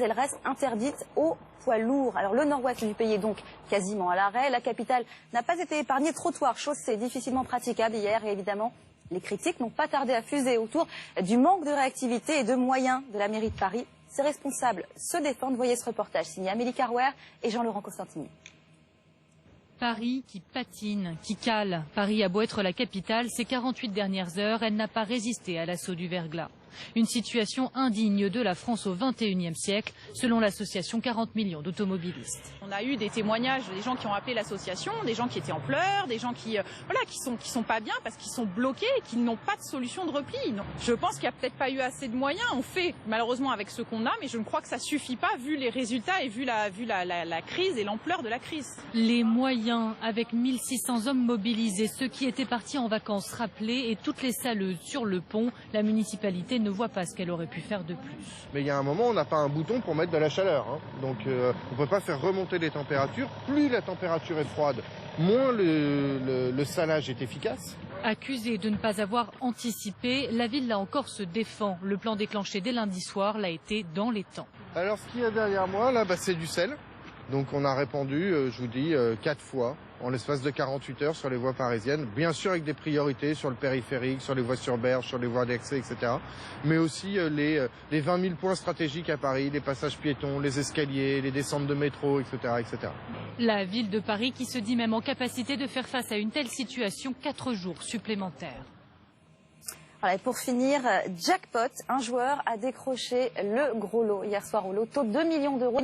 elle reste interdite aux poids lourds. Alors le nord-ouest du pays est donc quasiment à l'arrêt. La capitale n'a pas été épargnée. Trottoirs, chaussées difficilement praticables hier et évidemment, les critiques n'ont pas tardé à fuser autour du manque de réactivité et de moyens de la mairie de Paris. Ses responsables se défendent. Voyez ce reportage signé Amélie Carouer et Jean-Laurent Costantini. Paris qui patine, qui cale. Paris a beau être la capitale, ces 48 dernières heures, elle n'a pas résisté à l'assaut du verglas. Une situation indigne de la France au XXIe siècle, selon l'association 40 millions d'automobilistes. On a eu des témoignages des gens qui ont appelé l'association, des gens qui étaient en pleurs, des gens qui sont pas bien parce qu'ils sont bloqués et qu'ils n'ont pas de solution de repli. Non. Je pense qu'il n'y a peut-être pas eu assez de moyens. On fait malheureusement avec ce qu'on a, mais je ne crois que ça suffit pas vu les résultats et vu la crise et l'ampleur de la crise. Les moyens, avec 1600 hommes mobilisés, ceux qui étaient partis en vacances rappelés et toutes les saleuses sur le pont, la municipalité ne voit pas ce qu'elle aurait pu faire de plus. Mais il y a un moment, on n'a pas un bouton pour mettre de la chaleur. Donc on ne peut pas faire remonter les températures. Plus la température est froide, moins le salage est efficace. Accusée de ne pas avoir anticipé, la ville là encore se défend. Le plan déclenché dès lundi soir l'a été dans les temps. Alors ce qu'il y a derrière moi, là, c'est du sel. Donc on a répandu, je vous dis, 4 fois en l'espace de 48 heures sur les voies parisiennes. Bien sûr avec des priorités sur le périphérique, sur les voies sur berge, sur les voies d'accès, etc. Mais aussi les 20 000 points stratégiques à Paris, les passages piétons, les escaliers, les descentes de métro, etc., etc. La ville de Paris qui se dit même en capacité de faire face à une telle situation 4 jours supplémentaires. Voilà, et pour finir, jackpot, un joueur a décroché le gros lot hier soir au loto, 2 millions d'euros.